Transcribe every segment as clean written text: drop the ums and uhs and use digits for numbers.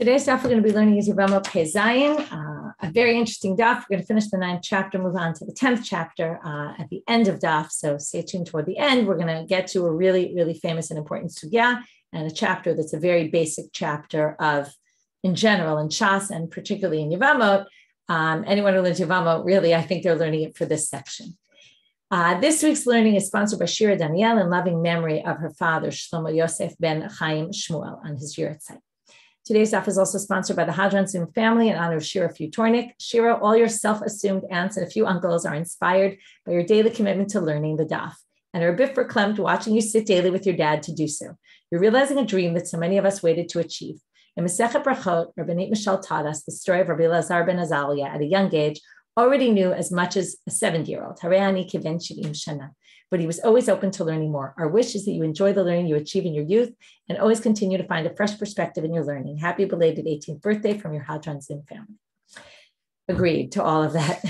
Today's daf we're going to be learning is Yevamot Zayin, a very interesting daf. We're going to finish the 9th chapter, move on to the 10th chapter at the end of daf. So stay tuned toward the end. We're going to get to a really, really famous and important sugya and a chapter that's a very basic chapter of, in general, in Shas and particularly in Yevamot. Anyone who learns Yevamot, really, I think they're learning it for this section. This week's learning is sponsored by Shiur Daniel in loving memory of her father, Shlomo Yosef ben Chaim Shmuel, on his yahrzeit. Today's daf is also sponsored by the Hadran Zoom family in honor of Shira Futornik. Shira, all your self-assumed aunts and a few uncles are inspired by your daily commitment to learning the daf and are a bit verklempt watching you sit daily with your dad to do so. You're realizing a dream that so many of us waited to achieve. In Masechet Brachot, Rabbanit Michelle taught us the story of Rabbi Elazar ben Azalya at a young age, already knew as much as a 70-year-old. Hareani kiven 70 shana. But he was always open to learning more. Our wish is that you enjoy the learning you achieve in your youth and always continue to find a fresh perspective in your learning. Happy belated 18th birthday from your Hadran Zoom family. Agreed to all of that.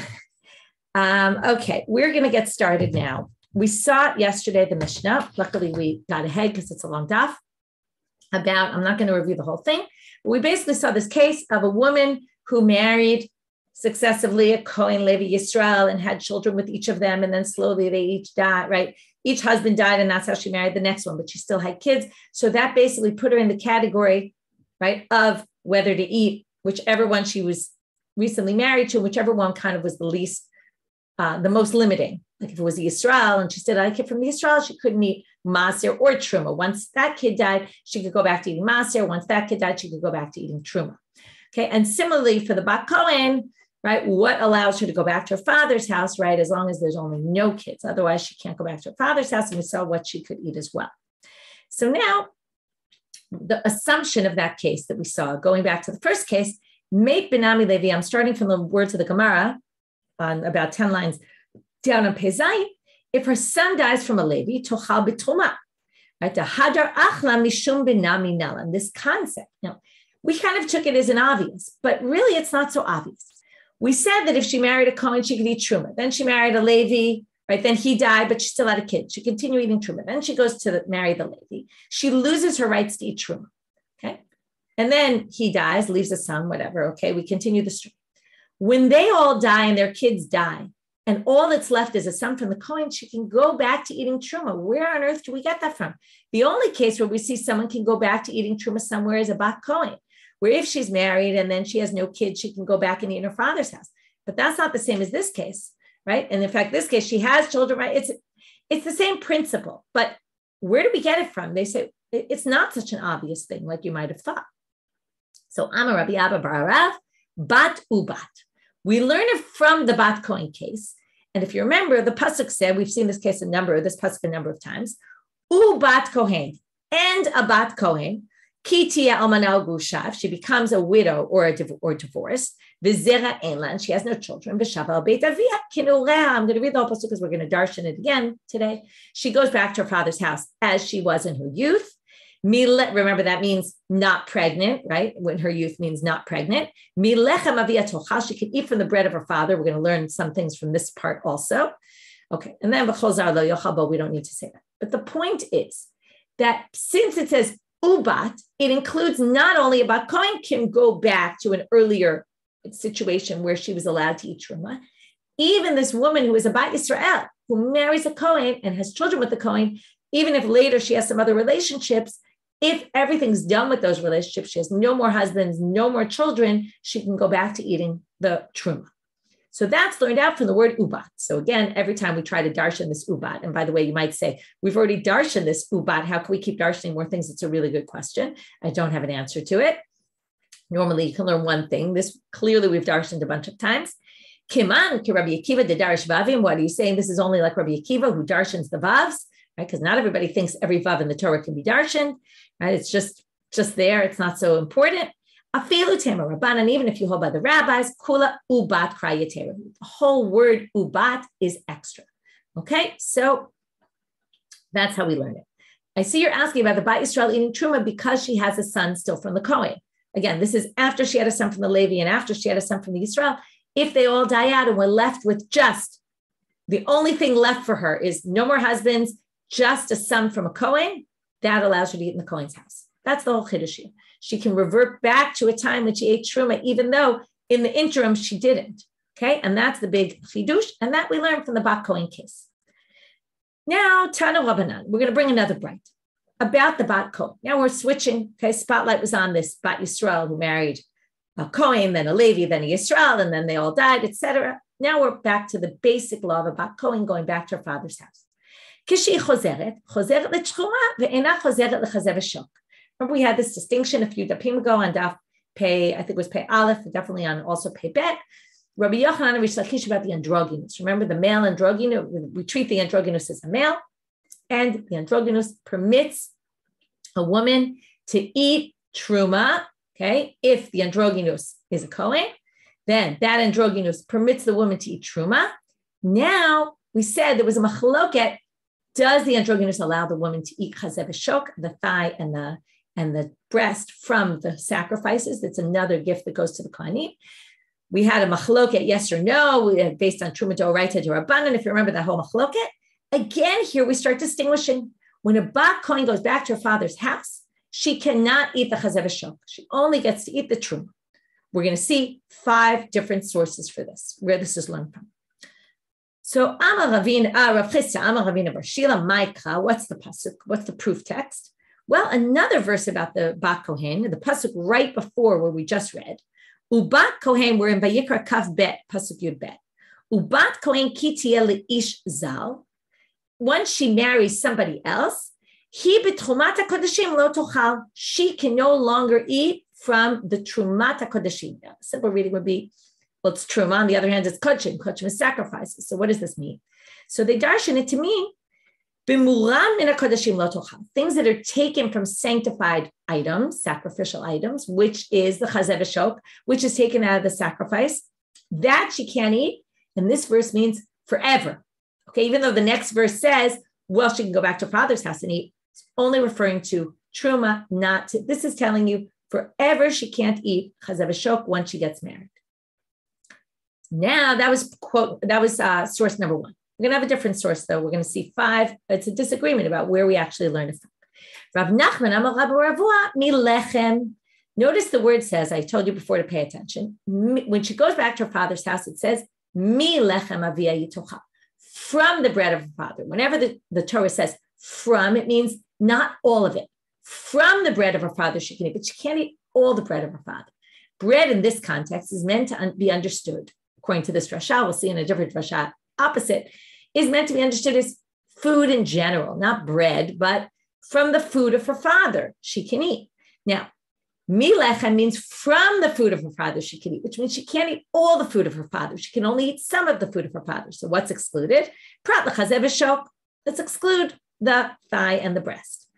Okay, we're going to get started now. We saw yesterday the Mishnah. Luckily, we got ahead because it's a long daf about, I'm not going to review the whole thing, but we basically saw this case of a woman who married successively a Kohen, Levi, Yisrael, and had children with each of them. And then slowly they each died, right? Each husband died, and that's how she married the next one, but she still had kids. So that basically put her in the category, right, of whether to eat whichever one she was recently married to, whichever one kind of was the least, the most limiting. Like if it was the Yisrael, and she said, I kid from the Yisrael, she couldn't eat maser or truma. Once that kid died, she could go back to eating maser. Once that kid died, she could go back to eating truma. Okay, and similarly for the bat kohen, right? What allows her to go back to her father's house, right? As long as there's only no kids. Otherwise, she can't go back to her father's house, and we saw what she could eat as well. So now, the assumption of that case that we saw, going back to the first case, Meit Benami Levi, I'm starting from the words of the Gemara, on about 10 lines down on Pezai, if her son dies from a Levi, tochal b'truma, right? The hadar achla mishum benami nelan, this concept. Now, we kind of took it as an obvious, but really it's not so obvious. We said that if she married a Kohen, she could eat truma. Then she married a Levi, right? Then he died, but she still had a kid. She continued eating truma. Then she goes to marry the Levi. She loses her rights to eat truma, okay? And then he dies, leaves a son, whatever, okay? We continue the story. When they all die and their kids die, and all that's left is a son from the Kohen, she can go back to eating truma. Where on earth do we get that from? The only case where we see someone can go back to eating truma somewhere is a bat Kohen, where if she's married and then she has no kids, she can go back and eat in her father's house. But that's not the same as this case, right? And in fact, this case, she has children, right? It's the same principle, but where do we get it from? They say it's not such an obvious thing like you might have thought. So Amar Rabbi Abba bar Rav, bat ubat. We learn it from the bat kohen case. And if you remember, the pasuk said, we've seen this pasuk a number of times, ubat kohen, and a bat kohen, Kitia almanal gushav, she becomes a widow or divorced. V'zera enlan, she has no children. V'shaval beit avia kinureha. I'm going to read the whole pasuk because we're going to darshan it again today. She goes back to her father's house as she was in her youth. Remember that means not pregnant, right? When her youth means not pregnant. Milechem avia tochal, she can eat from the bread of her father. We're going to learn some things from this part also. Okay, and then v'chozar lo yochal bo, we don't need to say that. But the point is that since it says ubat, it includes not only a bat kohen can go back to an earlier situation where she was allowed to eat truma. Even this woman who is a bat Yisrael, who marries a kohen and has children with the kohen, even if later she has some other relationships, if everything's done with those relationships, she has no more husbands, no more children, she can go back to eating the truma. So that's learned out from the word ubat. So again, every time we try to darshan this ubat, and by the way, you might say, we've already darshan this ubat. How can we keep darshaning more things? It's a really good question. I don't have an answer to it. Normally, you can learn one thing. This clearly we've darshaned a bunch of times. Kiman ki Rabbi Akiva de darish vavim. What are you saying? This is only like Rabbi Akiva who darshans the vavs, right? Because not everybody thinks every vav in the Torah can be darshaned, right? It's just there. It's not so important. Afilu tema Rabbanan, even if you hold by the rabbis, kula ubat krayatera. The whole word ubat is extra. Okay, so that's how we learn it. I see you're asking about the bat Yisrael eating truma because she has a son still from the Kohen. Again, this is after she had a son from the Levi and after she had a son from the Yisrael. If they all die out and we're left with just, the only thing left for her is no more husbands, just a son from a Kohen, that allows her to eat in the Kohen's house. That's the whole chiddush here. She can revert back to a time when she ate truma, even though in the interim she didn't. Okay, and that's the big chidush, and that we learned from the bat kohen case. Now, Tana Rabbanit, we're going to bring another bright about the bat kohen. Now we're switching. Okay, spotlight was on this bat Yisrael who married a kohen, then a Levi, then a Yisrael, and then they all died, etc. Now we're back to the basic law of a bat kohen going back to her father's house. Remember, we had this distinction a few dapim ago on daf pei, I think it was pei aleph, definitely on also pei bet. Rabbi Yochanan and Rish Lakish about the androgynous. Remember, the male androgynous, we treat the androgynous as a male, and the androgynous permits a woman to eat truma, okay? If the androgynous is a kohen, then that androgynous permits the woman to eat truma. Now, we said there was a machloket. Does the androgynous allow the woman to eat chazeh v'shok, the thigh and the breast from the sacrifices? That's another gift that goes to the kohanim. We had a machloket, yes or no, based on truma d'oraita to Rabbanit. If you remember that whole machloket, again here we start distinguishing. When a bat kohen goes back to her father's house, she cannot eat the chazeh v'shok. She only gets to eat the truma. We're going to see 5 different sources for this, where this is learned from. So, Rav Chisda, Amar Ravina Bar Shila, Maikra, what's the pasuk? What's the proof text? Well, another verse about the bat kohen, the pasuk right before where we just read. Ubat kohen, we're in Vayikra Kaf Bet, pasuk Yud Bet. Ubat kohen kitia leish zal. Once she marries somebody else, he betrumata kodeshim lo tochal. She can no longer eat from the trumata kodeshim. Simple reading would be, well, it's truma. On the other hand, it's kodshim. Kodshim is sacrifices. So what does this mean? So they darshan it to mean bimuram min hakodeshim lo tochal. Things that are taken from sanctified items, sacrificial items, which is the chazeh v'shok, which is taken out of the sacrifice, that she can't eat. And this verse means forever. Okay, even though the next verse says, well, she can go back to her father's house and eat. It's only referring to truma, not to, this is telling you forever she can't eat chazeh v'shok once she gets married. Now that was source number 1. We're going to have a different source though. We're going to see 5. It's a disagreement about where we actually learned it from. Rav Nachman Amar Rabbi Ravua mi lechem. Notice the word says, I told you before to pay attention. When she goes back to her father's house, it says mi lechem avia yitocha, from the bread of her father. Whenever the Torah says from, it means not all of it. From the bread of her father she can eat, but she can't eat all the bread of her father. Bread in this context is meant to be understood. According to this drashot, we'll see in a different drashot, opposite, is meant to be understood as food in general, not bread, but from the food of her father she can eat. Now, milechem means from the food of her father she can eat, which means she can't eat all the food of her father. She can only eat some of the food of her father. So what's excluded? Prat l'chazeh v'shok. Let's exclude the thigh and the breast.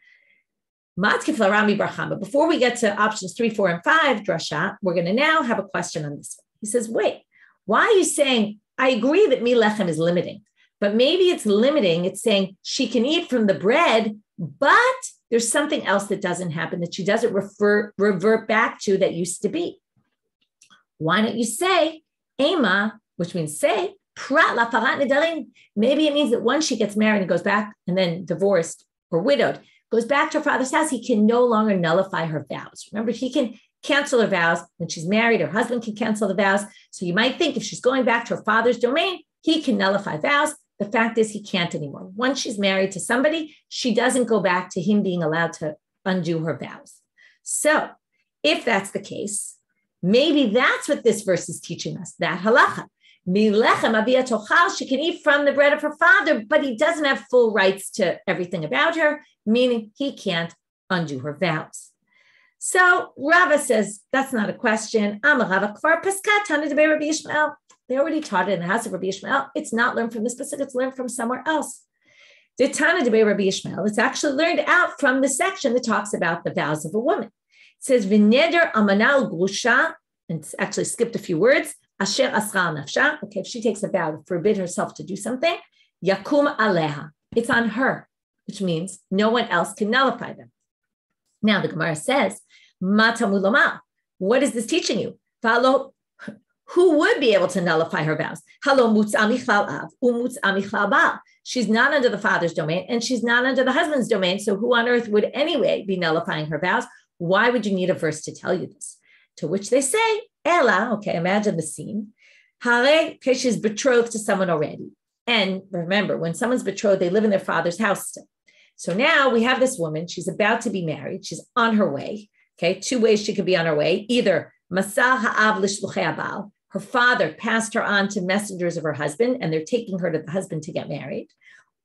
Matkif l'rami barchama. Before we get to options 3, 4, and 5, drashot, we're going to now have a question on this one. He says, wait, why are you saying, I agree that milechem is limiting, but maybe it's limiting. It's saying she can eat from the bread, but there's something else that doesn't happen, that she doesn't revert back to that used to be. Why don't you say, Ema, which means say, prat la parat nedarim. Maybe it means that once she gets married and goes back and then divorced or widowed, goes back to her father's house, he can no longer nullify her vows. Remember, he can cancel her vows when she's married. Her husband can cancel the vows. So you might think if she's going back to her father's domain, he can nullify vows. The fact is he can't anymore. Once she's married to somebody, she doesn't go back to him being allowed to undo her vows. So if that's the case, maybe that's what this verse is teaching us, that halacha. Milechem avia tochal, she can eat from the bread of her father, but he doesn't have full rights to everything about her, meaning he can't undo her vows. So Rava says, that's not a question. Rava kvar paskat tana de Rabbi Yishmael. They already taught it in the house of Rabbi Yishmael. It's not learned from this pasuk, it's learned from somewhere else. The Tana de Rabbi Yishmael, it's actually learned out from the section that talks about the vows of a woman. It says, V'neder amanal grusha, and it's actually skipped a few words, asher asra nafsha. Okay, if she takes a vow to forbid herself to do something, yakum aleha. It's on her, which means no one else can nullify them. Now the Gemara says, Mata muloma. What is this teaching you? Follow. who would be able to nullify her vows? She's not under the father's domain and she's not under the husband's domain. So who on earth would anyway be nullifying her vows? Why would you need a verse to tell you this? To which they say, Ella, okay, imagine the scene. Hare, okay, she's betrothed to someone already. And remember, when someone's betrothed, they live in their father's house still. So now we have this woman, she's about to be married. She's on her way. Okay, two ways she could be on her way. Either Masal ha'av l'shluchei habal, her father passed her on to messengers of her husband, and they're taking her to the husband to get married.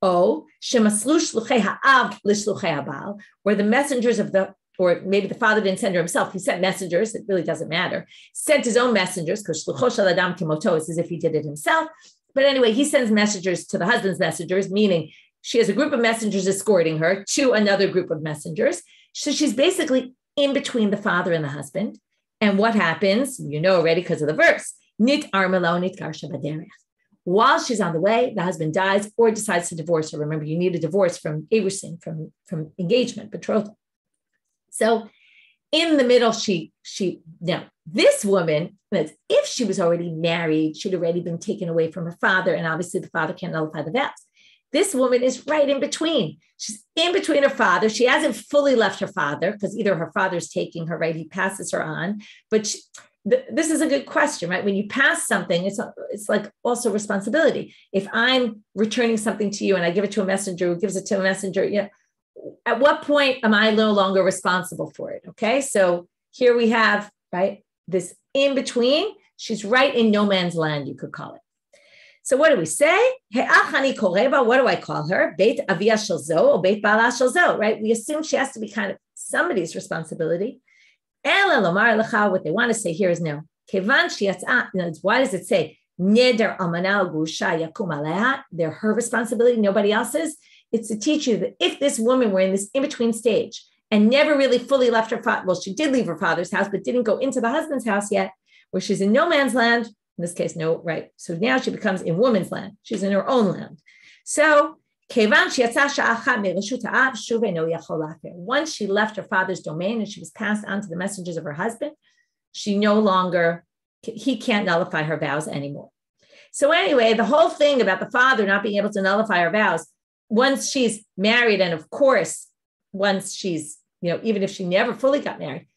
Or shemaslu shluchei ha'av l'shluchei habal, where the messengers of the, or maybe the father didn't send her himself, he sent messengers, it really doesn't matter, sent his own messengers, because shlucho shel adam kimoto is as if he did it himself. But anyway, he sends messengers to the husband's messengers, meaning she has a group of messengers escorting her to another group of messengers. So she's basically in between the father and the husband. And what happens? You know already because of the verse. Nit armelo nit garsha b'derech. While she's on the way, the husband dies or decides to divorce her. Remember, you need a divorce from erusin, from engagement, betrothal. So in the middle, now this woman, if she was already married, she'd already been taken away from her father. And obviously the father can't nullify the vows. This woman is right in between. She's in between her father. She hasn't fully left her father because either her father's taking her, right? He passes her on. But this is a good question, right? When you pass something, it's like also responsibility. If I'm returning something to you and I give it to a messenger who gives it to a messenger, at what point am I no longer responsible for it? Okay. So here we have, right, this in between. She's right in no man's land, you could call it. So what do we say? What do I call her? Beit avia shel zo or beit bala shel zo, right? We assume she has to be kind of somebody's responsibility. What they want to say here is no. Why does it say neder almana grusha yakum aleha? They're her responsibility, nobody else's. It's to teach you that if this woman were in this in-between stage and never really fully left her father, well, she did leave her father's house, but didn't go into the husband's house yet, where she's in no man's land. In this case, no, right? So now she becomes in woman's land. She's in her own land. So once she left her father's domain and she was passed on to the messengers of her husband, he can't nullify her vows anymore. So anyway, the whole thing about the father not being able to nullify her vows, once she's married, and of course, once she's, even if she never fully got married,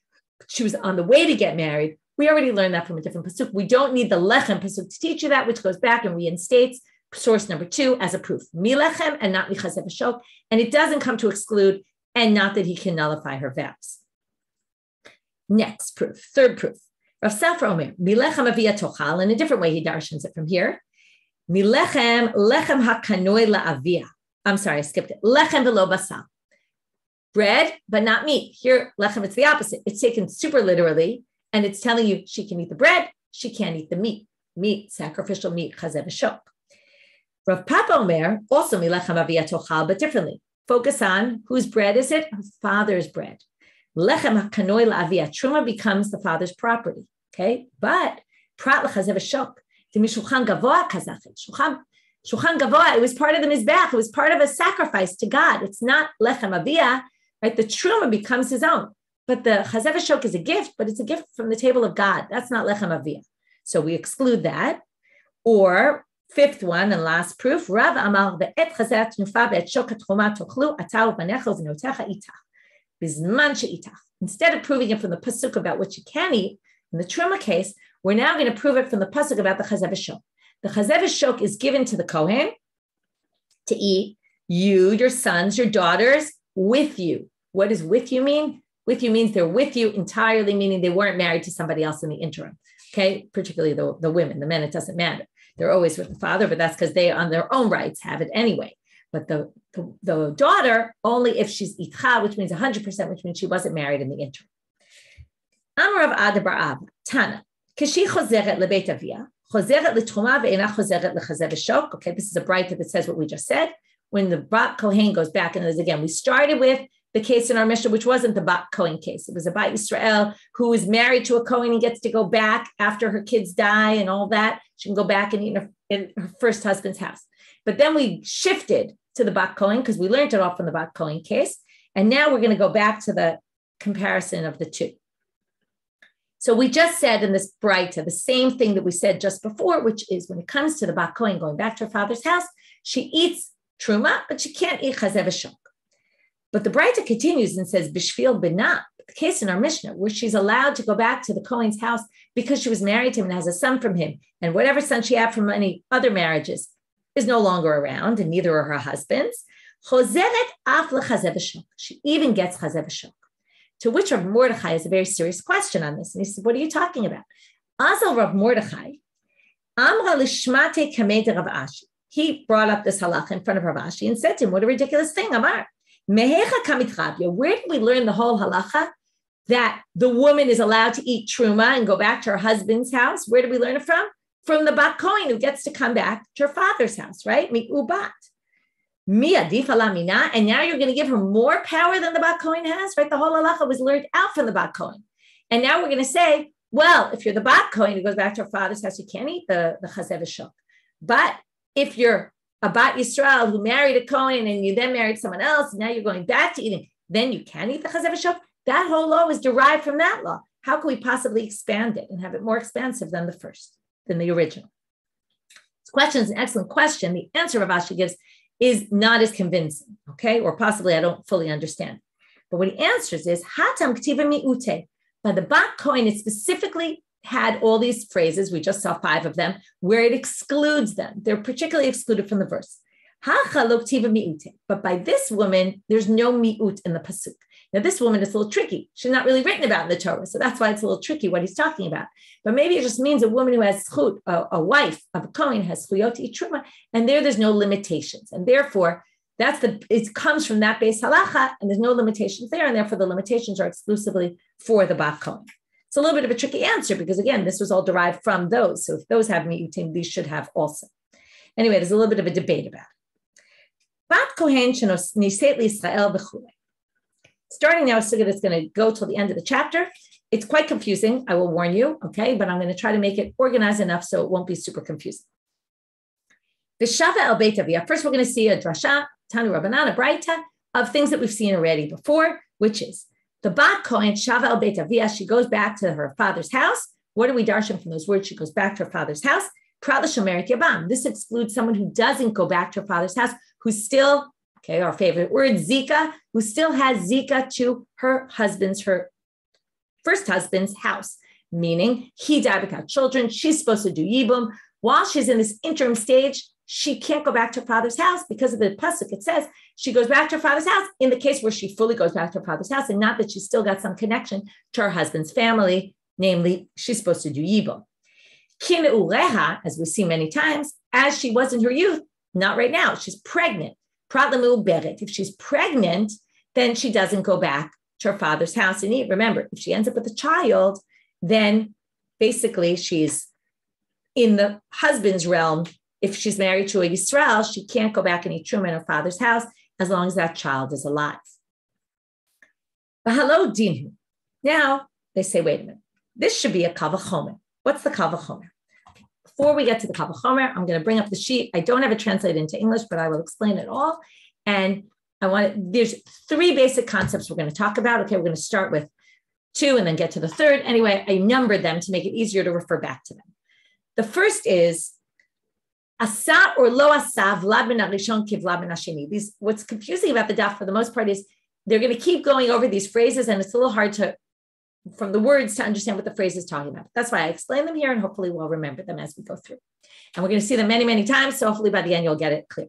she was on the way to get married. We already learned that from a different pasuk. We don't need the lechem pasuk to teach you that, which goes back and reinstates source number 2 as a proof. Mi lechem and not mi chazev v'shok. And it doesn't come to exclude and not that he can nullify her vows. Next proof, third proof. Rav Safra Omer, mi lechem avia tochal. In a different way, he darshans it from here. Mi lechem hakanoi la'avia. I'm sorry, I skipped it. Lechem v'lo basal. Bread, but not meat. Here, lechem, it's the opposite. It's taken super literally. And it's telling you she can eat the bread, she can't eat the meat, sacrificial meat, chazev v'shok. Rav Papa Omer, also milechem avia tochal, but differently. Focus on whose bread is it? Her father's bread. Lechem hakanoi la'avia, truma becomes the father's property, okay? But prat l'chazev v'shok, the mishulchan gavoa kazachet. Shulchan gavoa, it was part of the mizbeach, it was part of a sacrifice to God. It's not lechem avia, right? The truma becomes his own. But the chazev v'shok is a gift, but it's a gift from the table of God. That's not lechem avia. So we exclude that. Or fifth one and last proof, Rav Amar ve'et chazev tnufa ve'et shok truma tochlu atau v'necho v'notecha itach bizman she'itach. Instead of proving it from the pasuk about what you can eat, in the truma case, we're now going to prove it from the pasuk about the chazev v'shok. The chazev v'shok is given to the kohen to eat, you, your sons, your daughters, with you. What does with you mean? With you means they're with you entirely, meaning they weren't married to somebody else in the interim, okay? Particularly the women. The men, it doesn't matter. They're always with the father, but that's because they, on their own rights, have it anyway. But the daughter, only if she's itcha, which means 100%, which means she wasn't married in the interim. Amar Rav Ada bar Abba, Tana, Kashi chozeret lebeit avia, chozeret letruma ve'ena chozeret lechazev v'shok. Okay, this is a bright that says what we just said. When the bat kohen goes back, and again, we started with the case in our Mishnah, which wasn't the bat kohen case. It was a bat Yisrael who is married to a kohen and gets to go back after her kids die and all that. She can go back and eat in her first husband's house. But then we shifted to the bat kohen because we learned it all from the bat kohen case. And now we're going to go back to the comparison of the two. So we just said in this Breita, the same thing that we said just before, which is when it comes to the bat kohen going back to her father's house, she eats truma, but she can't eat chazev v'shok. But the Breita continues and says, b'shvil b'na, the case in our Mishnah, where she's allowed to go back to the Kohen's house because she was married to him and has a son from him, and whatever son she had from any other marriages is no longer around, and neither are her husbands. She even gets chazev v'shok. To which Rav Mordechai has a very serious question on this. And he said, what are you talking about? Azal Rav Mordechai, Amra lishmate kamei Rav Ashi. He brought up this halacha in front of Rav Ashi and said to him, what a ridiculous thing, Amar. Mehecha kamit Rabya. Where did we learn the whole halacha that the woman is allowed to eat truma and go back to her husband's house? Where did we learn it from? From the bat kohen who gets to come back to her father's house, right? Mi'ubat. And now you're going to give her more power than the bat kohen has, right? The whole halacha was learned out from the bat kohen. And now we're going to say, well, if you're the bat kohen who goes back to her father's house, you can't eat the chazev v'shok. But if you're a bat Yisrael who married a kohen and you then married someone else, and now you're going back to eating, then you can eat the chazev v'shok. That whole law was derived from that law. How can we possibly expand it and have it more expansive than the original? This question is an excellent question. The answer Rav Ashi gives is not as convincing, okay? Or possibly I don't fully understand. But what he answers is, Hatam k'tiva mi'ute. By the bat kohen, it specifically had all these phrases, we just saw 5 of them, where it excludes them. They're particularly excluded from the verse. Hacha lo k'tiva mi'ute. But by this woman, there's no mi'ut in the pasuk. Now, this woman is a little tricky. She's not really written about in the Torah, so that's why it's a little tricky what he's talking about. But maybe it just means a woman who has zchut, a wife of a kohen has zchuyot to eat truma, and there's no limitations. And therefore, it comes from that base halacha, and there's no limitations there, and therefore the limitations are exclusively for the bat kohen. It's a little bit of a tricky answer because, again, this was all derived from those. So if those have mi'utim, these should have also. Anyway, there's a little bit of a debate about it. Bat kohen shenos niset l'Yisrael b'chulei. Starting now, so it's going to go till the end of the chapter. It's quite confusing, I will warn you, okay? But I'm going to try to make it organized enough so it won't be super confusing. V'shava el beit avia. First, we're going to see a drashot, Tanu Rabbanit, a Breita, of things that we've seen already before, which is the bat kohen shava el beit avia. She goes back to her father's house. What are we darshan from those words? She goes back to her father's house. Prat l'shomer yibum. This excludes someone who doesn't go back to her father's house, who's still, okay, our favorite word, zika, who still has zika to her first husband's house, meaning he died without children. She's supposed to do yibum. While she's in this interim stage, she can't go back to her father's house because of the pasuk. It says she goes back to her father's house in the case where she fully goes back to her father's house, and not that she's still got some connection to her husband's family, namely, she's supposed to do yibum. Kin ureha, as we see many times, as she was in her youth, not right now, she's pregnant. If she's pregnant, then she doesn't go back to her father's house and eat. Remember, if she ends up with a child, then basically she's in the husband's realm. If she's married to a Yisrael, she can't go back and eat truma in her father's house as long as that child is alive. V'halo dinu. Now they say, wait a minute, this should be a vachomer. What's the vachomer? Before we get to the vachomer, I'm going to bring up the sheet. I don't have it translated into English, but I will explain it all. And there's 3 basic concepts we're going to talk about. Okay, we're going to start with 2 and then get to the 3rd. Anyway, I numbered them to make it easier to refer back to them. The first is asa or lo asa vlad ben harishon kivlad ben hasheni. What's confusing about the daf for the most part is they're going to keep going over these phrases, and it's a little hard from the words to understand what the phrase is talking about. That's why I explain them here, and hopefully we'll remember them as we go through. And we're going to see them many, many times, so hopefully by the end you'll get it clear.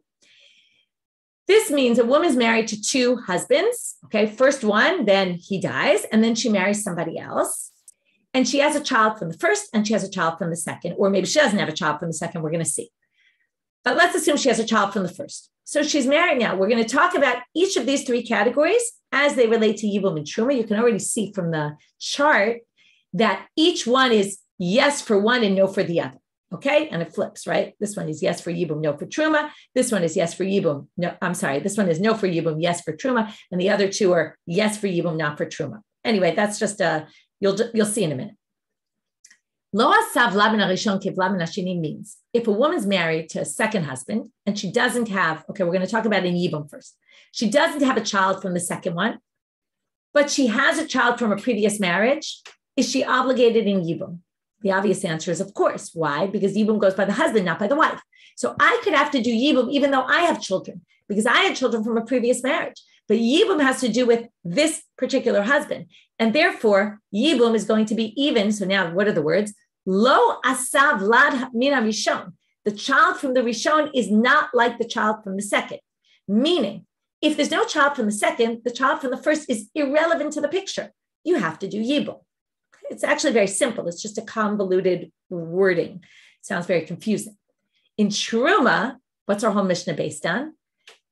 This means a woman's married to 2 husbands, okay? First one, then he dies, and then she marries somebody else. And she has a child from the first, and she has a child from the second, or maybe she doesn't have a child from the second, we're going to see. But let's assume she has a child from the first. So she's married now. We're going to talk about each of these 3 categories as they relate to yibum and truma. You can already see from the chart that each one is yes for one and no for the other. Okay, and it flips, right? This one is yes for yibum, no for truma. This one is yes for yibum. No, I'm sorry. This one is no for yibum, yes for truma. And the other 2 are yes for yibum, not for truma. Anyway, that's just you'll see in a minute. Lo asav laban harishon kivlaban hasheni means if a woman's married to a second husband and she doesn't have, okay, we're going to talk about in yibum first. She doesn't have a child from the second one, but she has a child from a previous marriage. is she obligated in yibum? The obvious answer is, of course. Why? Because yibum goes by the husband, not by the wife. So I could have to do yibum even though I have children, because I had children from a previous marriage. But yibum has to do with this particular husband. And therefore, yibum is going to be even. So now, what are the words? Lo asav lad min rishon. The child from the Rishon is not like the child from the second. Meaning, if there's no child from the second, the child from the first is irrelevant to the picture. You have to do yibum. It's actually very simple. It's just a convoluted wording. It sounds very confusing. In truma, what's our whole Mishnah based on?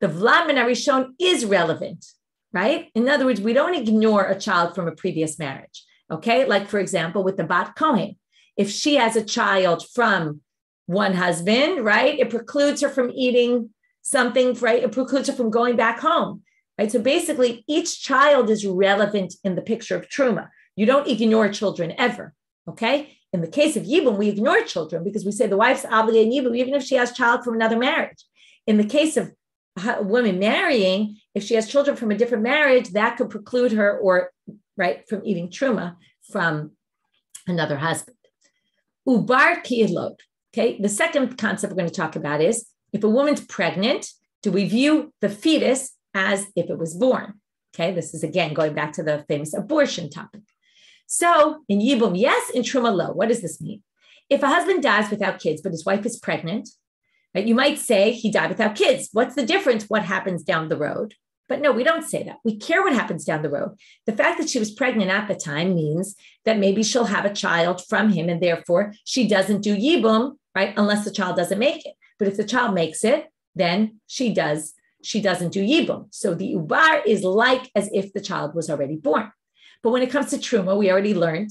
The Vlad min Rishon is relevant, right? In other words, we don't ignore a child from a previous marriage, okay? Like, for example, with the bat kohen. If she has a child from one husband, right, it precludes her from eating something, right? It precludes her from going back home, right? So basically, each child is relevant in the picture of truma. You don't ignore children ever, okay? In the case of yibum, we ignore children because we say the wife's obligated in yibum, even if she has a child from another marriage. In the case of a woman marrying, if she has children from a different marriage, that could preclude her, or right, from eating truma from another husband. Ubar ki'ilod. Okay, the second concept we're going to talk about is, if a woman's pregnant, do we view the fetus as if it was born? Okay, this is again going back to the famous abortion topic. So in yibum, yes, in truma, lo. What does this mean? If a husband dies without kids, but his wife is pregnant, right, you might say he died without kids. What's the difference? What happens down the road? But no, we don't say that. We care what happens down the road. The fact that she was pregnant at the time means that maybe she'll have a child from him, and therefore she doesn't do yibum, right? Unless the child doesn't make it. But if the child makes it, then she doesn't do yibum. So the ubar is like as if the child was already born. But when it comes to truma, we already learned,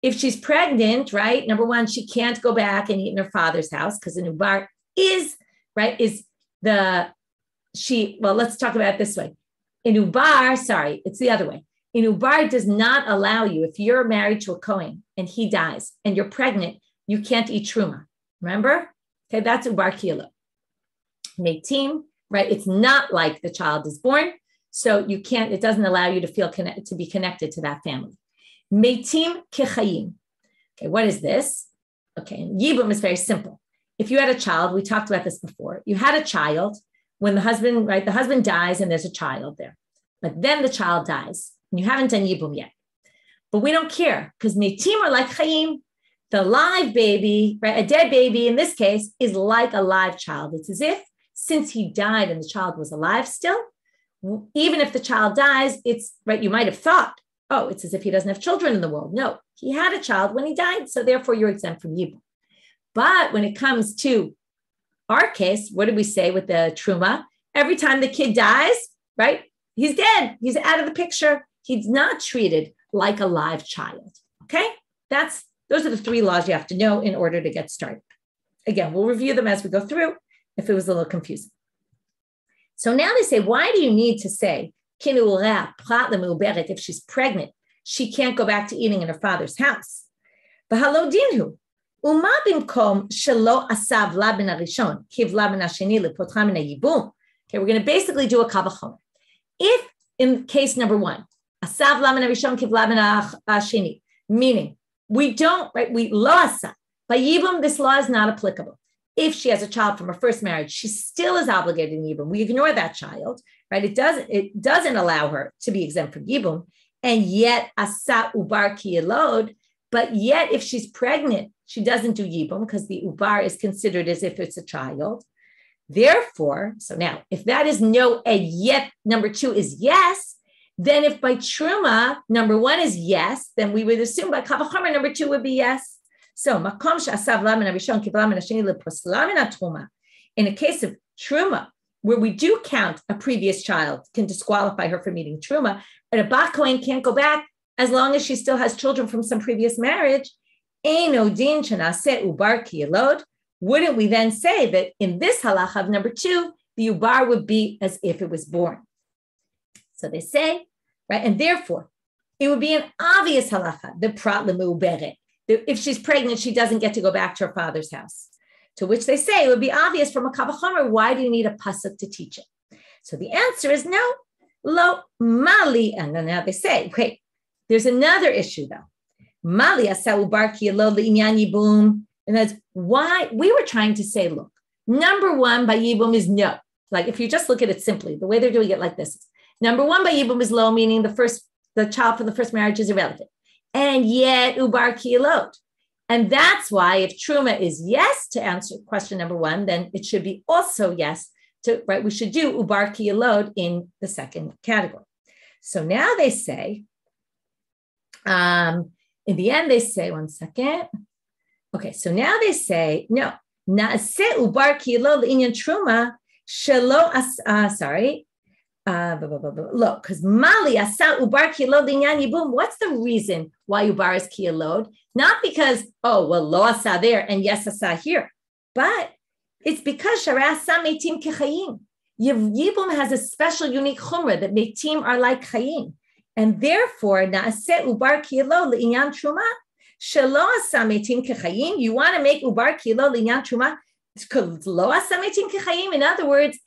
if she's pregnant, right? Number one, she can't go back and eat in her father's house because an ubar is, right, well, let's talk about it this way. In ubar, it's the other way. In ubar does not allow you, if you're married to a kohen and he dies and you're pregnant, you can't eat truma. Remember? Okay, that's ubar kilo. Meitim, right? It's not like the child is born, so you can't, it doesn't allow you to feel connected, to be connected to that family. Meitim kechayim. Okay, what is this? Okay, yibum is very simple. If you had a child, we talked about this before, you had a child when the husband, right, the husband dies and there's a child there, but then the child dies and you haven't done yibum yet. But we don't care because meitim are like chayim. The live baby, right, a dead baby in this case is like a live child. It's as if since he died and the child was alive still, even if the child dies, it's right, you might have thought, oh, it's as if he doesn't have children in the world. No, he had a child when he died, so therefore you're exempt from yibum. But when it comes to our case, what did we say with the truma? Every time the kid dies, right, he's dead. He's out of the picture. He's not treated like a live child. Okay, those are the three laws you have to know in order to get started. Again, we'll review them as we go through if it was a little confusing. So now they say, why do you need to say, if she's pregnant, she can't go back to eating in her father's house? Okay, we're going to basically do a vachomer. If in case number one, meaning we don't, right? We lo asa. By yibum, this law is not applicable. If she has a child from her first marriage, she still is obligated in yibum. We ignore that child, right? It doesn't allow her to be exempt from yibum. And yet, asa ubar ki yelod, but yet if she's pregnant, she doesn't do yibum because the ubar is considered as if it's a child. Therefore, so now, if that is no, and yet number two is yes, then if by truma, number one is yes, then we would assume by vachomer, number two would be yes. So, in a case of truma, where we do count a previous child can disqualify her from eating truma, but a bat kohen can't go back as long as she still has children from some previous marriage. Wouldn't we then say that in this halacha of number two, the ubar would be as if it was born? So they say, right, and therefore, it would be an obvious halacha, the prat lemu'uberet. If she's pregnant, she doesn't get to go back to her father's house. To which they say it would be obvious from a vachomer. Why do you need a pasuk to teach it? So the answer is no, lo mali. And then now they say, wait, there's another issue though. Mali asa ubar ki yelod le'inyan yibum. And that's why we were trying to say, look, number one by yibum is no. Like if you just look at it simply, the way they're doing it like this. Number one by yibum is low, meaning the child from the first marriage is irrelevant. And yet ubar ki yelod. And that's why if truma is yes to answer question number one, then it should be also yes to, right? We should do ubar ki yelod in the second category. So now they say, in the end, they say, one second. Okay, so now they say, no, na'aseh ubar ki yelod le'inyan truma shelo look, because mali asa ubar ki yelod le'inyan yibum. What's the reason why ubar is ki yelod? Not because, oh, well, lo asa there and yes asa here, but it's because shara asa meitim kechayim. Yibum has a special, unique chumrah that meitim are like chayim. And therefore, na'aseh ubar ki yelod le'inyan truma shelo asa meitim kechayim. You want to make ubar ki yelod le'inyan truma lo asa meitim kechayim. In other words,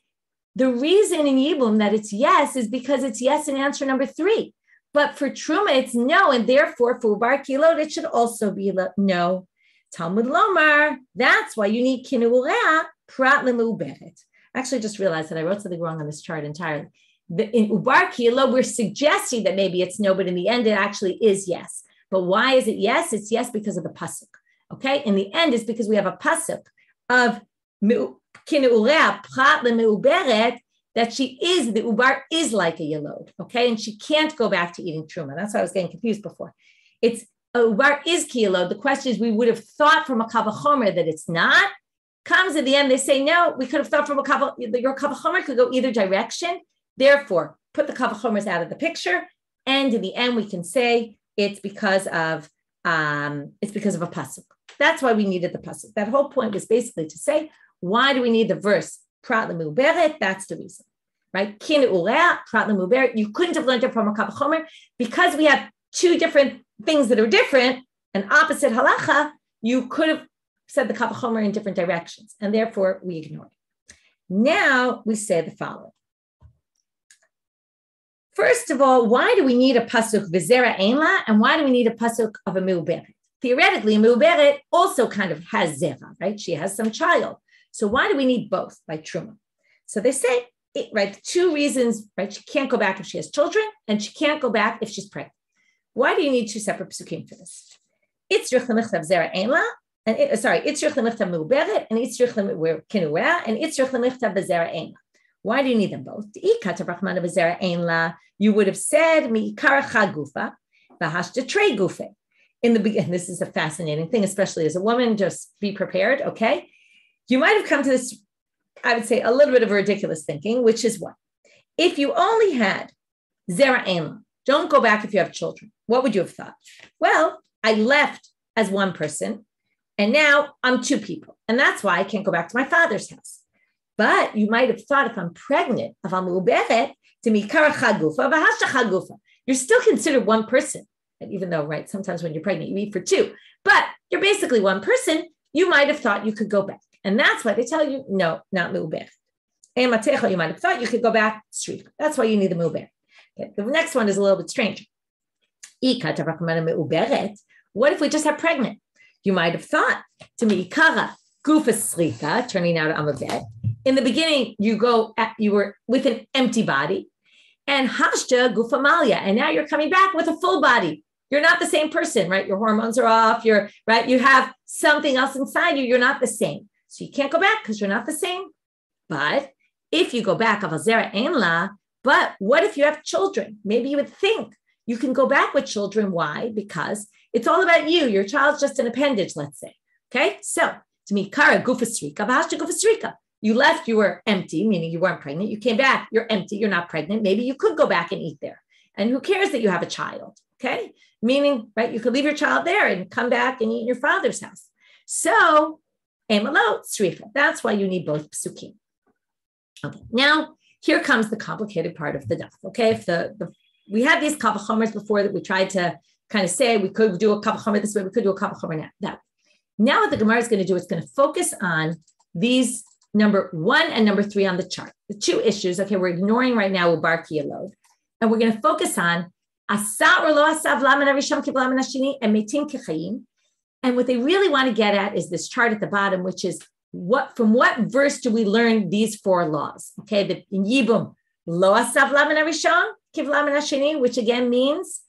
the reason in yibum that it's yes is because it's yes in answer number 3. But for truma, it's no. And therefore, for ubar ki yelod, it should also be no. Talmud lomar. That's why you need kinu'urea prat le'meuberet. I actually just realized that I wrote something wrong on this chart entirely. In ubar ki yelod, we're suggesting that maybe it's no, but in the end, it actually is yes. But why is it yes? It's yes because of the pasuk. Okay, in the end, it's because we have a pasuk of kinu'urea prat le'meuberet, that she is, the ubar is like a yelod, okay? And she can't go back to eating truma. That's why I was getting confused before. It's, ubar is ki yelod. The question is, we would have thought from a vachomer that it's not. Comes at the end, they say, no, we could have thought from your vachomer could go either direction. Therefore, put the vachomers out of the picture. And in the end, we can say it's because of a pasuk. That's why we needed the pasuk. That whole point was basically to say, why do we need the verse? Prat le'meuberet, that's the reason, right? Kinu'urea, prat le'meuberet. You couldn't have learned it from a vachomer because we have two different things that are different, an opposite halacha. You could have said the vachomer in different directions, and therefore we ignore it. Now we say the following. First of all, why do we need a pasuk v'zera einla, and why do we need a pasuk of a meuberet? Theoretically, a meuberet also kind of has zera, right? She has some child. So why do we need both by truma? So they say, right, 2 reasons, right? She can't go back if she has children, and she can't go back if she's pregnant. Why do you need 2 separate psukim for this? Itzrich lemichtav zera einla, and itzrich lemichtav meuberet, and itzrich kinu'urea, and itzrich lemichtav b'zera einla. Why do you need them both? You would have said mi'ikar chagufa v'hashta trei gufe. In the beginning, this is a fascinating thing, especially as a woman. Just be prepared, okay? You might have come to this, I would say, a little bit of a ridiculous thinking, which is what? If you only had zera einla, don't go back if you have children, what would you have thought? Well, I left as one person, and now I'm 2 people, and that's why I can't go back to my father's house. But you might have thought if I'm pregnant, if I'm meuberet, to mikara chagufa, v'hashta chagufa, you're still considered one person. And even though, right, sometimes when you're pregnant, you eat for 2, but you're basically one person, you might have thought you could go back. And that's why they tell you, no, not meuberet. You might have thought you could go back straight. That's why you need the meuberet. Okay, the next one is a little bit strange. What if we just have pregnant? You might have thought to me, ikara gufa srika, turning out I'm a vet. In the beginning, you were with an empty body, and hashta gufa malia, and now you're coming back with a full body. You're not the same person, right? Your hormones are off. You're right. You have something else inside you. You're not the same. So you can't go back because you're not the same. But if you go back, avazera einla. But what if you have children? Maybe you would think you can go back with children. Why? Because it's all about you. Your child's just an appendage, let's say. Okay. So to me, kara gufasrika, v'hashta gufasrika. You left, you were empty, meaning you weren't pregnant. You came back, you're empty, you're not pregnant. Maybe you could go back and eat there. And who cares that you have a child? Okay. Meaning, right, you could leave your child there and come back and eat in your father's house. So, emalo srifa. That's why you need both psukim. Okay. Now, here comes the complicated part of the daf. Okay. If we had these vachomers before that we tried to kind of say we could do a vachomer this way, we could do a vachomer that way. Now what the Gemara is going to do is going to focus on these number 1 and number 3 on the chart. The 2 issues, okay, we're ignoring right now ubar ki yelod, and we're going to focus on Asa or lo asav laman harishon kivla min hasheni and metim kechayim. And what they really want to get at is this chart at the bottom, which is from what verse do we learn these 4 laws? Okay, in yibum, lo asav laman harishon kivla min hasheni, which again means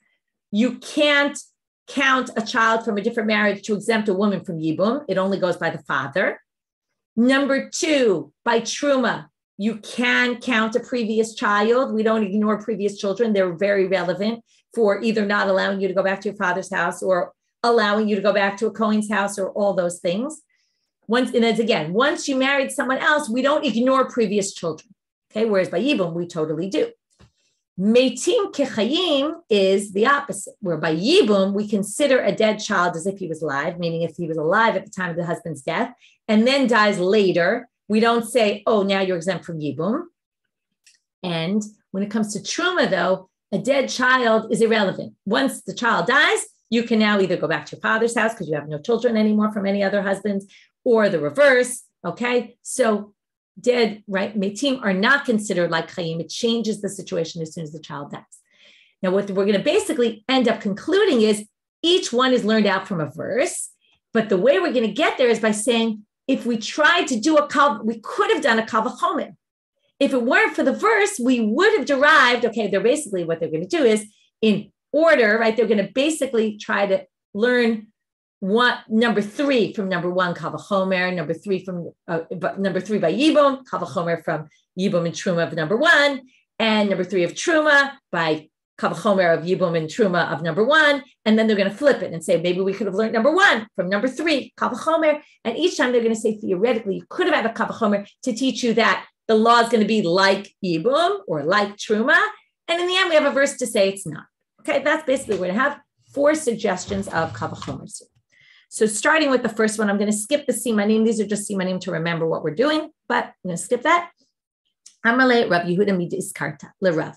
you can't count a child from a different marriage to exempt a woman from yibum. It only goes by the father. Number 2, by truma, you can count a previous child. We don't ignore previous children. They're very relevant for either not allowing you to go back to your father's house or allowing you to go back to a Kohen's house or all those things. Once you married someone else, we don't ignore previous children. Okay, whereas by yibum, we totally do. Metim kechayim is the opposite, where by yibum, we consider a dead child as if he was alive, meaning if he was alive at the time of the husband's death and then dies later, we don't say, oh, now you're exempt from yibum. And when it comes to truma, though, a dead child is irrelevant. Once the child dies, you can now either go back to your father's house because you have no children anymore from any other husbands, or the reverse, okay? So dead, right? Metim are not considered like chayim. It changes the situation as soon as the child dies. Now, what we're going to basically end up concluding is each one is learned out from a verse, but the way we're going to get there is by saying, if we tried to do we could have done a vachomer. If it weren't for the verse, we would have derived, okay, they're basically, what they're going to do is in order, right? They're going to basically try to learn number 3 from number 1, vachomer, number 3 by yibum, vachomer from yibum and truma of number 1, and number 3 of truma by vachomer of yibum and truma of number 1, and then they're going to flip it and say, maybe we could have learned number 1 from number 3, vachomer, and each time they're going to say, theoretically, you could have had a vachomer to teach you that the law is going to be like yibum or like truma, and in the end, we have a verse to say it's not. Okay, that's basically, we're going to have 4 suggestions of vachomers. So starting with the first one, I'm going to skip the simanim. These are just simanim to remember what we're doing, but I'm going to skip that. Amalei Rav Yehuda midiskarta leRav.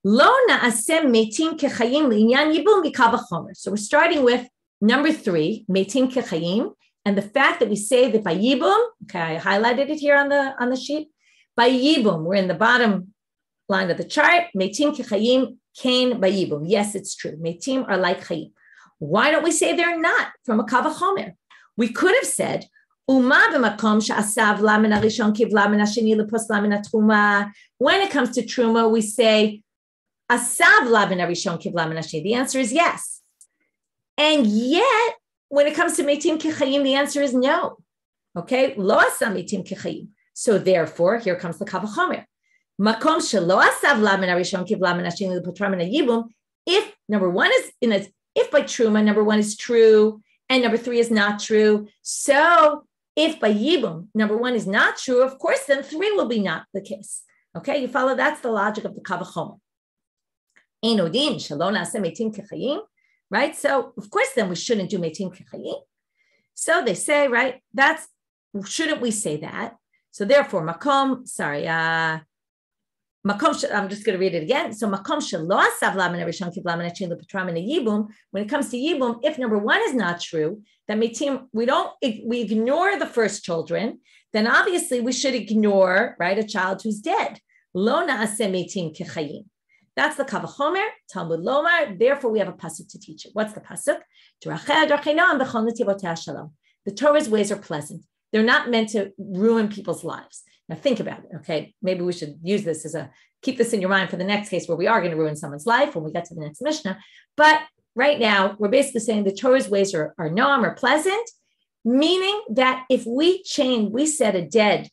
Lo na'asem metim kechayim li'inyan yibum v'vachomer. So we're starting with number 3, metim kechayim, and the fact that we say that by yibum, okay, I highlighted it here on the sheet. By yibum, we're in the bottom line of the chart. Metim kechayim kain by yibum. Yes, it's true. Metim are like chayim. Why don't we say they're not from a vachomer? We could have said, Uma b'makom she'asav lamin harishon kivla min hasheni lepos lamin truma. When it comes to truma, we say, asav lamin harishon kivla min hasheni. The answer is yes. And yet, when it comes to metim kechayim, the answer is no. Okay? Lo asa metim kechayim. So therefore, here comes the vachomer. Makom shelo asav lamin harishon kivla min hasheni lepos lamin yibum. If number 1 is if by truma, number 1 is true, and number 3 is not true. So if by yibum, number 1 is not true, of course, then 3 will be not the case. Okay, you follow? That's the logic of the vachomer. Einodin shalom na'aseh metim kechayim, right? So of course, then we shouldn't do metim kechayim. So they say, right? Shouldn't we say that? So therefore, I'm just going to read it again. So makom shelo asav lamin harishon kivla min hasheni lepos lamin yibum. When it comes to yibum, if number 1 is not true, then we ignore the first children. Then obviously we should ignore, right, a child who's dead. Lo na'aseh metim kechayim. That's the vachomer. Talmud lomar. Therefore, we have a pasuk to teach it. What's the pasuk? The Torah's ways are pleasant. They're not meant to ruin people's lives. Now think about it, okay? Maybe we should use this keep this in your mind for the next case where we are going to ruin someone's life when we get to the next Mishnah. But right now, we're basically saying the Torah's ways are noam, are pleasant, meaning that if we said a dead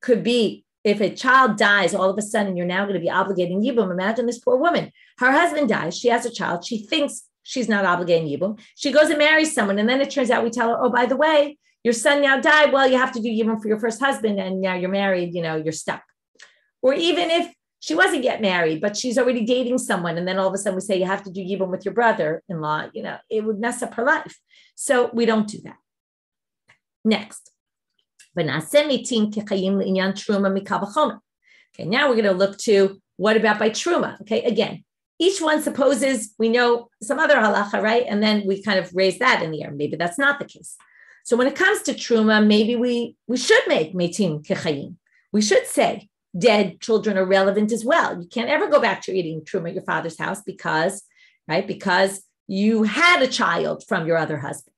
could be, if a child dies, all of a sudden you're now going to be obligating yibum. Imagine this poor woman. Her husband dies. She has a child. She thinks she's not obligating yibum. She goes and marries someone. And then it turns out we tell her, oh, by the way, your son now died. Well, you have to do yibum for your first husband, and now you're married, you're stuck. Or even if she wasn't yet married, but she's already dating someone, and then all of a sudden we say you have to do yibum with your brother-in-law, it would mess up her life. So we don't do that. Next. Okay, now we're going to look to what about by truma? Okay, again, each one supposes we know some other halacha, right? And then we kind of raise that in the air. Maybe that's not the case. So when it comes to truma, maybe we should make metim kechayim. We should say dead children are relevant as well. You can't ever go back to eating truma at your father's house because you had a child from your other husband.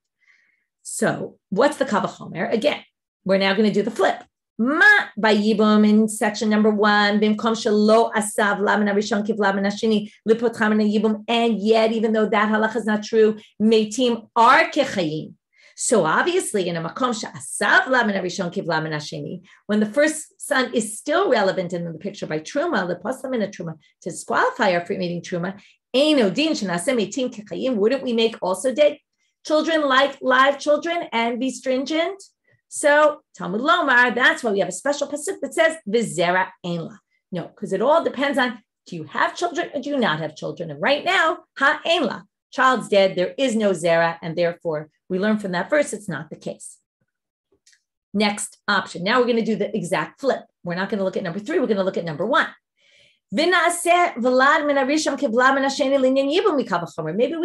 So what's the vachomer? Again, we're now going to do the flip. Ma by yibum in section number 1, bimkom shelo asav laman harishon kiv laman hasheni lipotcham yibum, and yet even though that halacha is not true, meitim are kechayim. So obviously in a makom she'asav laman harishon kiv laman hasheni, when the first son is still relevant in the picture by truma, leposlam in a truma, to disqualify her from eating truma, eino din shenaseh meitim kechayim, wouldn't we make also dead children like live children and be stringent? So Talmud Lomar, that's why we have a special pasuk that says v'zera ein la. No, because it all depends on, do you have children or do you not have children? And right now, ha ein la, child's dead, there is no zera, and therefore we learn from that verse it's not the case. Next option. Now we're going to do the exact flip. We're not going to look at number 3. We're going to look at number 1. Maybe we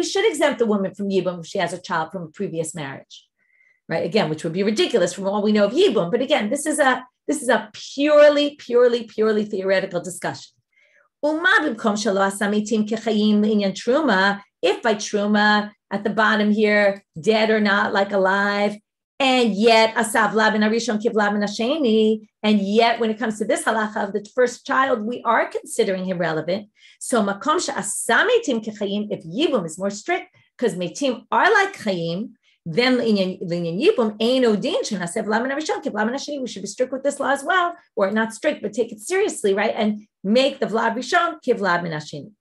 should exempt the woman from yibum if she has a child from a previous marriage. Right, again, which would be ridiculous from all we know of yibum. But again, this is a purely theoretical discussion. If by truma at the bottom here, dead or not, like alive, and yet asav laban harishon kiv laban hasheni, and yet when it comes to this halacha of the first child, we are considering him relevant. So makom she'asa meitim kechayim, if yibum is more strict, because meitim are like chayim, then yibum eino din shenasev laman harishon kiv laman hasheni. We should be strict with this law as well, or not strict, but take it seriously, right? And make the vlad rishon kiv laman hasheni.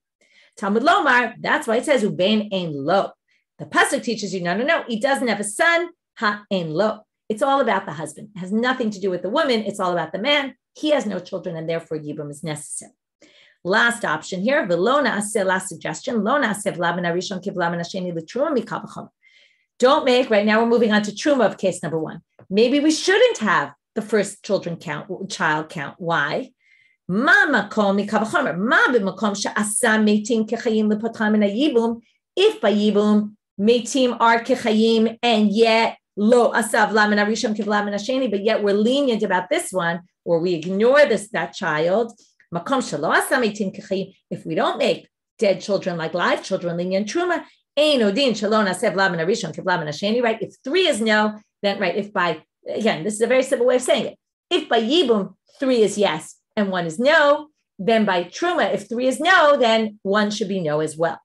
Talmud Lomar, that's why it says ubein ein lo. The pasuk teaches you, no, he doesn't have a son, ha ein lo. It's all about the husband. It has nothing to do with the woman. It's all about the man. He has no children, and therefore yibum is necessary. Last option here, last suggestion, lo na'aseh laban harishon kiv laman hasheni l'truma mikal vachomer. Don't make, right now we're moving on to truma of case number 1. Maybe we shouldn't have the first child count. Why? Ma makom mikal vachomer, ma b'makom she'asa meitim kechayim l'potcham min ha'yibum, if by yibum meitim are kechayim, and yet lo asav laman harishon kiv laman hasheni, but yet we're lenient about this one, or we ignore that child. Makom shelo asa meitim kechayim, if we don't make dead children like live children lenient truma, eino din shelo nasev laman harishon kiv laman hasheni, right? If 3 is no, then right, if by, again, this is a very simple way of saying it. If by yibum 3 is yes and 1 is no, then by truma, if 3 is no, then 1 should be no as well.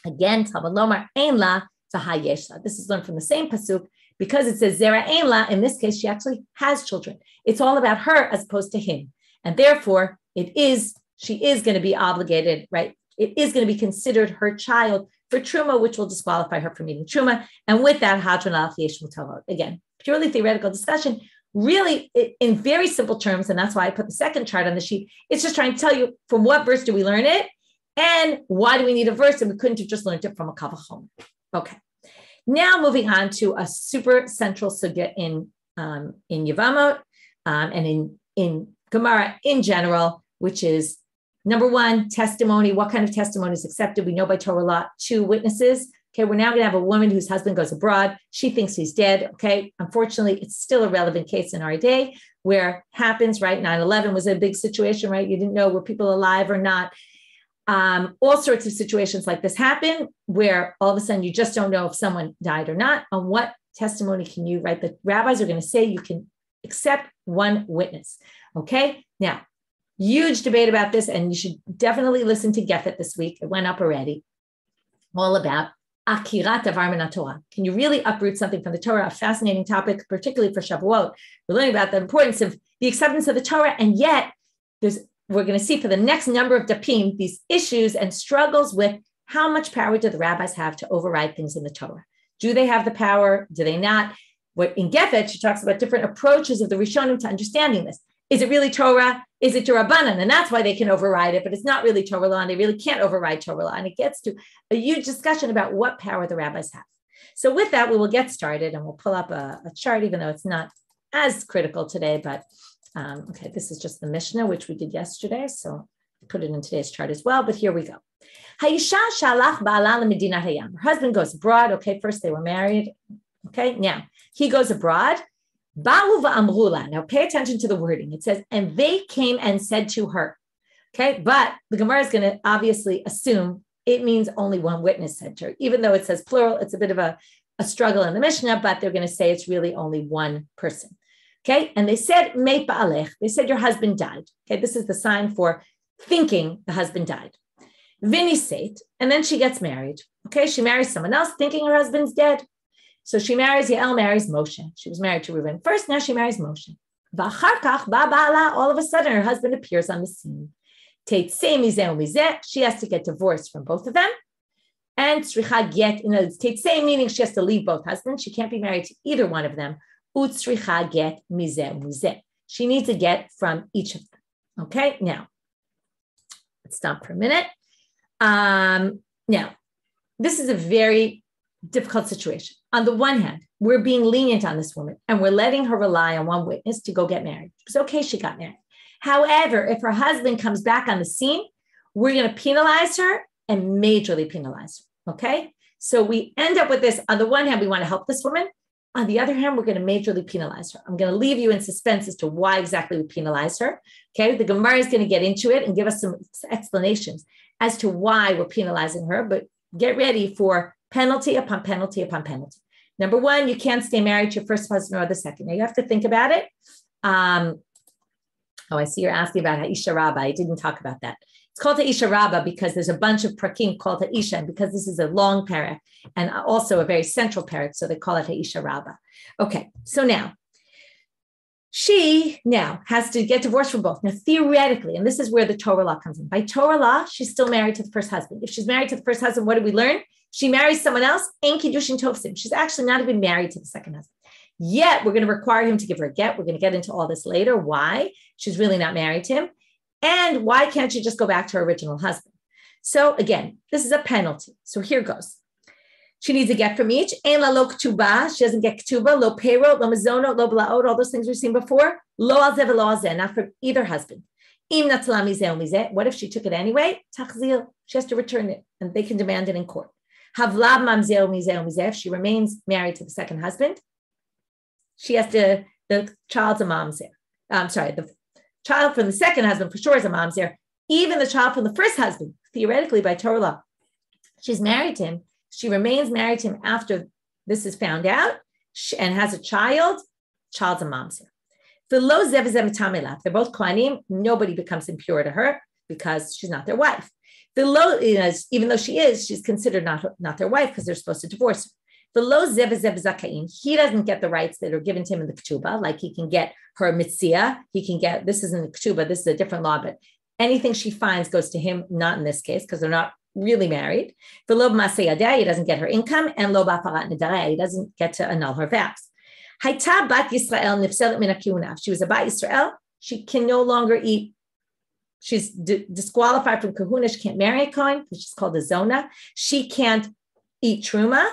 Again, Talmud Lomar ein la v'ha yesh la. This is learned from the same pasuk, because it says zera ein la. In this case, she actually has children. It's all about her as opposed to him, and therefore she is going to be obligated, right? It is going to be considered her child for truma, which will disqualify her from eating truma. And with that, hadron al yesh mutavot. Again, purely theoretical discussion. Really, in very simple terms, and that's why I put the second chart on the sheet. It's just trying to tell you from what verse do we learn it, and why do we need a verse? And we couldn't have just learned it from a vachomer. Okay. Now moving on to a super central sugya in Yevamot and in Gemara in general, which is number 1, testimony. What kind of testimony is accepted? We know by Torah law 2 witnesses. Okay, we're now going to have a woman whose husband goes abroad. She thinks he's dead. Okay, unfortunately, it's still a relevant case in our day where happens, right? 9/11 was a big situation, right? You didn't know were people alive or not. All sorts of situations like this happen where all of a sudden you just don't know if someone died or not. On what testimony can you write? The rabbis are going to say you can accept 1 witness. Okay, now, huge debate about this, and you should definitely listen to Gefet this week. It went up already. All about akirat davar min Torah. Can you really uproot something from the Torah? A fascinating topic, particularly for Shavuot. We're learning about the importance of the acceptance of the Torah, and yet we're going to see for the next number of dapim these issues and struggles with how much power do the rabbis have to override things in the Torah? Do they have the power? Do they not? What in Gefet, she talks about different approaches of the Rishonim to understanding this. Is it really Torah? Is it Rabbanit? And that's why they can override it, but it's not really Torah law, and they really can't override Torah law. And it gets to a huge discussion about what power the rabbis have. So with that, we will get started, and we'll pull up a chart, even though it's not as critical today, but okay, this is just the Mishnah, which we did yesterday. So I put it in today's chart as well, but here we go. Her husband goes abroad. Okay, first they were married. Okay, now he goes abroad. Ba'u va'amrula. Now pay attention to the wording. It says, and they came and said to her. Okay, but the Gemara is going to obviously assume it means only one witness said to her. Even though it says plural, it's a bit of a struggle in the Mishnah, but they're going to say it's really only one person. Okay, and they said, Meit ba'alech. They said your husband died. Okay, this is the sign for thinking the husband died. Vinisate, and then she gets married. Okay, she marries someone else thinking her husband's dead. So she marries, Yael marries Moshe. She was married to Reuven first, now she marries Moshe. V'achar kach ba ba'ala, all of a sudden her husband appears on the scene. Teitzei mizeh u'mizeh, she has to get divorced from both of them. And tzricha get, teitzei meaning she has to leave both husbands. She can't be married to either one of them. U'tzricha get mizeh u'mizeh. She needs a get from each of them. Okay, now, let's stop for a minute. Now, this is a very difficult situation. On the one hand, we're being lenient on this woman and we're letting her rely on one witness to go get married. It's okay, she got married. However, if her husband comes back on the scene, we're going to penalize her and majorly penalize her, okay? So we end up with this. On the one hand, we want to help this woman. On the other hand, we're going to majorly penalize her. I'm going to leave you in suspense as to why exactly we penalize her, okay? The Gemara is going to get into it and give us some explanations as to why we're penalizing her, but get ready for penalty upon penalty upon penalty. Number one, you can't stay married to your first husband or the second. Now you have to think about it. I see you're asking about Ha'isha Rabbah. I didn't talk about that. It's called Ha'isha Rabbah because there's a bunch of prakim called Ha'isha, and because this is a long parak and also a very central parak, so they call it Ha'isha Rabbah. Okay, so now, she now has to get divorced from both. Now, theoretically, and this is where the Torah law comes in. By Torah law, she's still married to the first husband. If she's married to the first husband, what did we learn? She marries someone else, Ein Kiddushin Tofsim. She's actually not even married to the second husband. Yet, we're going to require him to give her a get. We're going to get into all this later. Why? She's really not married to him. And why can't she just go back to her original husband? So again, this is a penalty. So here goes. She needs a get from each. Ein la lo k'tuba. She doesn't get k'tuba, lo payro, lo mazono, lo blaot, all those things we've seen before. Lo al zeh v'lo al zeh, not from either husband. Im natla mizeh u'mizeh. What if she took it anyway? Tachzil. She has to return it, and they can demand it in court. Havlab mamzeh u'mizeh u'mizeh. If she remains married to the second husband, she has to, the child's a mamzer. The child from the second husband for sure is a mamzer. Even the child from the first husband, theoretically by Torah law, she's married to him. She remains married to him after this is found out and has a child. Child's a mamzer. They're both kohanim. Nobody becomes impure to her because she's not their wife. Even though she is, she's considered not their wife because they're supposed to divorce her. He doesn't get the rights that are given to him in the ketubah, like he can get her mitzvah. He can get, this isn't the ketubah, this is a different law, but anything she finds goes to him, not in this case, because they're not really married. He doesn't get her income, and he doesn't get to annul her vows. If she was a bat Yisrael, she can no longer eat. She's disqualified from kahuna. She can't marry a kohen, which is called a zona. She can't eat truma.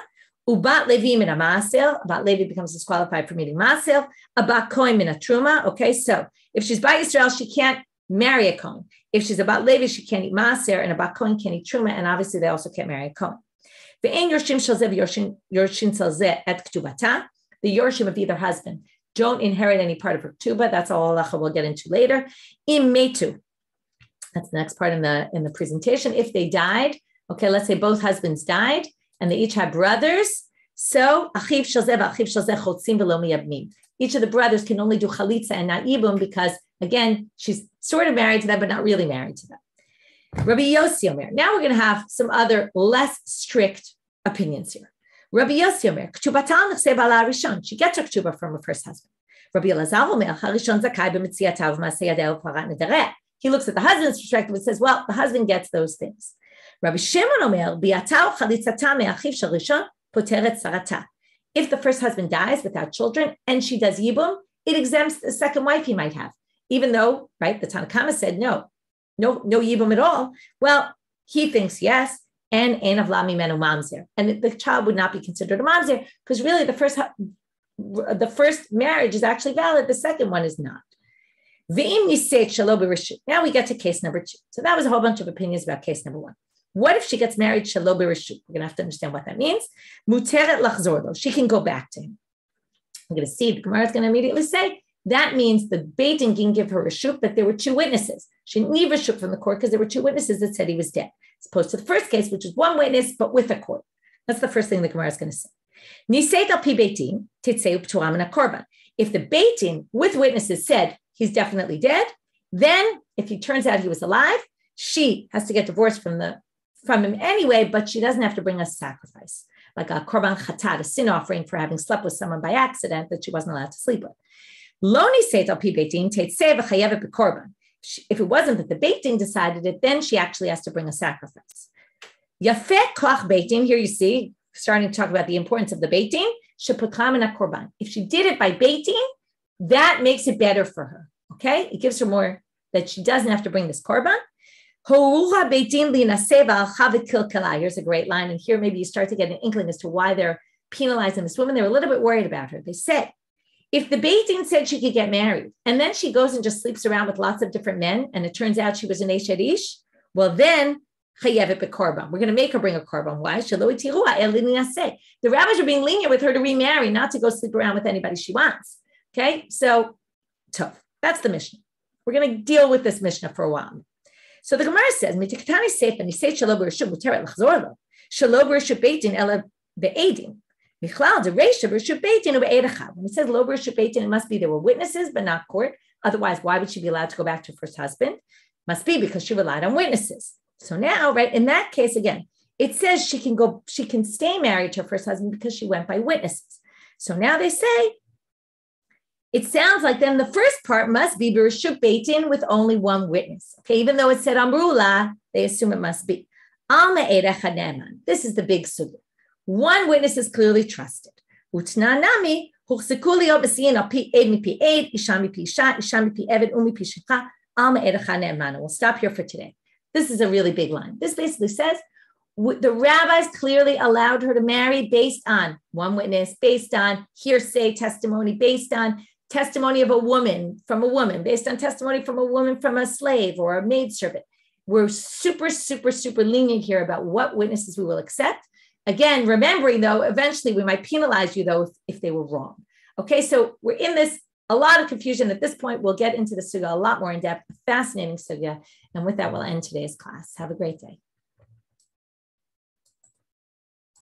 Ubat Levi min amasil, Bat Levi becomes disqualified from eating masil. A bat kohen min a truma. Okay, so if she's by Israel, she can't marry a kohen. If she's a bat Levi, she can't eat maser, and a bat kohen can't eat truma, and obviously they also can't marry a kohen. Ve'en yorshim shel zeh v'yorshin shel zeh et ktubata. The yorshim of either husband don't inherit any part of her ketubah. That's all halacha we'll get into later. Im metu. That's the next part in the presentation. If they died, okay, let's say both husbands died, and they each have brothers. So, each of the brothers can only do chalitza and not yibum because, again, she's sort of married to them, but not really married to them. Rabbi Yossi Omer. Now we're going to have some other less strict opinions here. Rabbi Yossi Omer. She gets her ketubah from her first husband. Rabbi Elazar Omer. He looks at the husband's perspective and says, well, the husband gets those things. Rabbi Shimon Omer, if the first husband dies without children and she does yibum, it exempts the second wife he might have, even though, right, the Tanna Kama said no yibum at all. Well, he thinks yes, and ein avla mimenu mamzer, and the child would not be considered a mamzer because really the first marriage is actually valid, the second one is not. Now we get to case number 2. So that was a whole bunch of opinions about case number 1. What if she gets married shelo b'reshut? We're going to have to understand what that means. Muteret lachzor lo. She can go back to him. I'm going to see, the Gemara is going to immediately say, that means the Beit Din can give her reshut, but there were two witnesses. She didn't need reshut from the court because there were two witnesses that said he was dead, as opposed to the first case, which is one witness, but with a court. That's the first thing the Gemara is going to say. If the Beit Din with witnesses said he's definitely dead, then if it turns out he was alive, she has to get divorced from him anyway, but she doesn't have to bring a sacrifice, like a korban chatat, a sin offering for having slept with someone by accident that she wasn't allowed to sleep with. If it wasn't that the Beit Din decided it, then she actually has to bring a sacrifice. Yafet koach Beit Din, here you see, starting to talk about the importance of the Beit Din, korban. If she did it by Beit Din, that makes it better for her. Okay, it gives her more that she doesn't have to bring this korban. Here's a great line, and here maybe you start to get an inkling as to why they're penalizing this woman. They're a little bit worried about her. They said, if the Beit Din said she could get married, and then she goes and just sleeps around with lots of different men, and it turns out she was an Eshet Ish, well then, we're going to make her bring a korban. Why? The rabbis are being lenient with her to remarry, not to go sleep around with anybody she wants. Okay, so tough. That's the Mishnah. We're going to deal with this Mishnah for a while. So the Gemara says, when it says lo b'reshut Beit Din, it must be there were witnesses, but not court. Otherwise, why would she be allowed to go back to her first husband? Must be because she relied on witnesses. So now, right, in that case, again, it says she can stay married to her first husband because she went by witnesses. So now they say, it sounds like then the first part must be Bereshut Beit Din with only one witness. Okay, even though it said Amrula, they assume it must be. Alma Erecha Ne'eman. This is the big sugya. One witness is clearly trusted. Utna Nami, Huchseku liot b'siyin al pi ed mi pi ed, isha mi pi isha, isha mi pi eved, umi pi shikha, Alma Erecha Ne'eman. We'll stop here for today. This is a really big line. This basically says the rabbis clearly allowed her to marry based on one witness, based on hearsay testimony, based on testimony of a woman, based on testimony from a woman from a slave or a maidservant. We're super, super, super lenient here about what witnesses we will accept. Again, remembering though, eventually we might penalize you though if they were wrong. Okay, so we're in this, a lot of confusion at this point. We'll get into the sugya a lot more in depth, fascinating sugya. And with that, we'll end today's class. Have a great day.